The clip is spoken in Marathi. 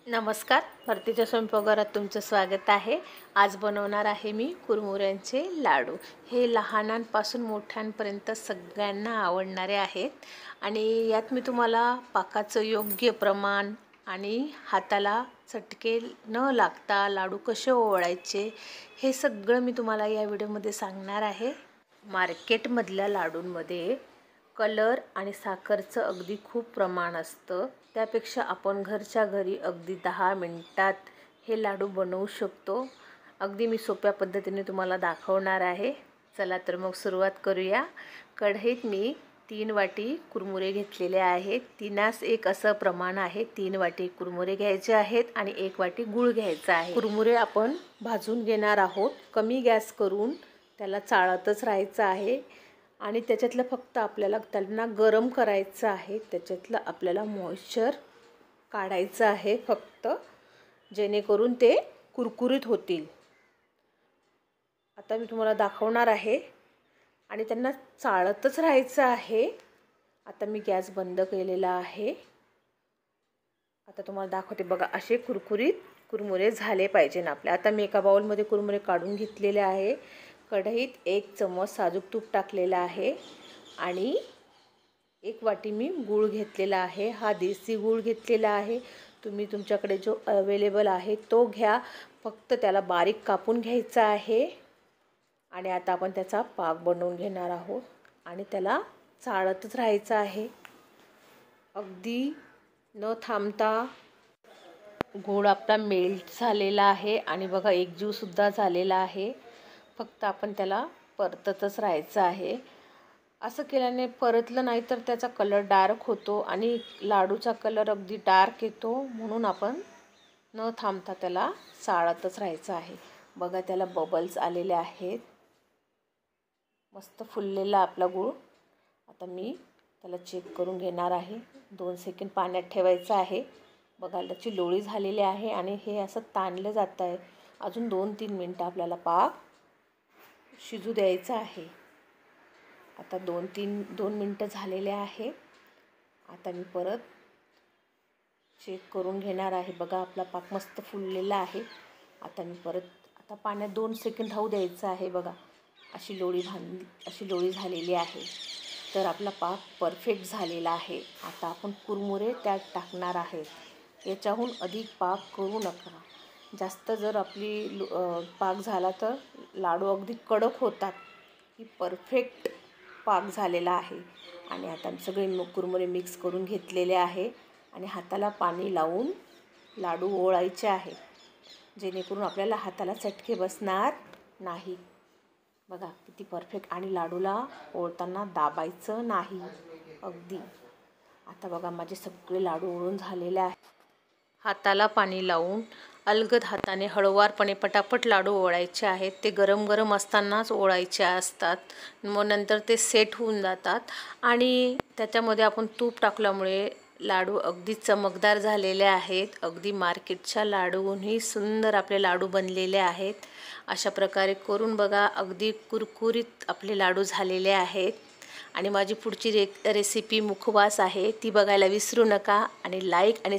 नमस्कार, भारतीच्या स्वयंपाकघरात तुमचं स्वागत आहे। आज बनवणार आहे मी कुरमुऱ्यांचे लाडू। हे लहानांपासून मोठ्यांपर्यंत सगळ्यांना आवडणारे आहेत आणि यात मी तुम्हाला पाकाचं योग्य प्रमाण आणि हाताला चटके न लागता लाडू कसे ओळायचे हे सगळं मी तुम्हाला या व्हिडिओमध्ये सांगणार आहे। मार्केटमधल्या लाडूंमध्ये कलर आणि साखरचं अगदी खूप प्रमाण असतं, त्यापेक्षा आपण घरच्या घरी अगदी 10 मिनिटात हे लाडू बनवू शकतो। अगदी मी सोप्या पद्धतीने तुम्हाला दाखवणार आहे। चला तर मग सुरुवात करूया। कढईत मी 3 वाटी कुरमुरे घेतलेले आहेत। 3:1 असं प्रमाण आहे। 3 वाटी कुरमुरे घ्यायचे आहेत आणि 1 वाटी गूळ घ्यायचा आहे। कुरमुरे आपण भाजून घेणार आहोत। कमी गॅस करून त्याला चाळतच राहायचं आहे आणि त्याच्यातलं फक्त आपल्याला त्यांना गरम करायचं आहे। त्याच्यातलं आपल्याला मॉइश्चर काढायचं आहे फक्त, जेणेकरून ते कुरकुरीत होतील। आता मी तुम्हाला दाखवणार आहे आणि त्यांना चाळतच राहायचं आहे। आता मी गॅस बंद केलेला आहे। आता तुम्हाला दाखवते बघा, असे कुरकुरीत कुरमुरे झाले पाहिजे ना आपले। आता मी एका बाउलमध्ये कुरमुरे काढून घेतलेले आहे। कढईत 1 चमच साजूक तूप टाकलेला आहे आणि 1 वाटी मी गूळ घेतलेला आहे। हा देसी गूळ घेतलेला आहे। तुम्ही तुमच्याकडे जो अवेलेबल आहे तो घ्या, फक्त त्याला बारीक कापून घ्यायचा आहे। आणि आता आपण त्याचा पाक बनवून घेणार आहोत आणि त्याला चाळतच राहायचं आहे अगदी न थांबता। गूळ आपला मेल्ट झालेला आहे आणि बघा एकजीव सुद्धा झालेला आहे। फक्त आपण त्याला परततच राहायचं आहे। असं केल्याने परतलं नाही तर त्याचा कलर डार्क होतो आणि लाडूचा कलर अगदी डार्क येतो, म्हणून आपण न थांबता त्याला चाळतच राहायचं आहे। बघा त्याला बबल्स आलेले आहेत, मस्त फुललेला आपला गूळ। आता मी त्याला चेक करून घेणार आहे। 2 सेकंद पाण्यात ठेवायचं आहे। बघा त्याची लोळी झालेली आहे आणि हे असं ताणलं जात आहे। अजून 2-3 मिनिटं आपल्याला पाक शिजू द्यायचं आहे। आता 2 मिनिटं झालेले आहे। आता मी परत चेक करून घेणार आहे। बघा आपला पाक मस्त फुललेला आहे। आता मी परत पाण्यात 2 सेकंद राहू द्यायचं आहे। बघा अशी लोळी झालेली आहे, तर आपला पाक परफेक्ट झालेला आहे। आता आपण कुरमुरे त्यात टाकणार आहेत। याच्याहून अधिक पाक करू नका। जास्त जर आपली पाक झाला तर लाडू अगदी कडक होतात। ही परफेक्ट पाक झालेला आहे आणि आता सगळे कुरमुरे मिक्स करून घेतलेले आहे आणि हाताला पाणी लावून लाडू ओळायचे आहे, जेणेकरून आपल्याला हाताला चटके बसणार नाही। बघा किती परफेक्ट, आणि लाडूला ओळताना दाबायचं नाही अगदी। आता बघा माझे सगळे लाडू ओळून झालेले आहे। हाताला पाणी लावून अलगद हाताने हळूवारपणे पटापट लाडू ओळायचे आहेत। ते गरम गरम असतानाच ओळायचे असतात, मग नंतर ते सेट होऊन जातात। आणि त्याच्यामध्ये आपण तूप टाकल्यामुळे लाडू अगदी चमकदार झालेले आहेत। अगदी मार्केटच्या लाडूहूनही सुंदर आपले लाडू बनलेले आहेत। अशा प्रकारे करून बघा, अगदी कुरकुरीत आपले लाडू झालेले आहेत। आणि माझी पुढची रेसिपी मुखवास आहे, ती बघायला विसरू नका आणि लाईक आणि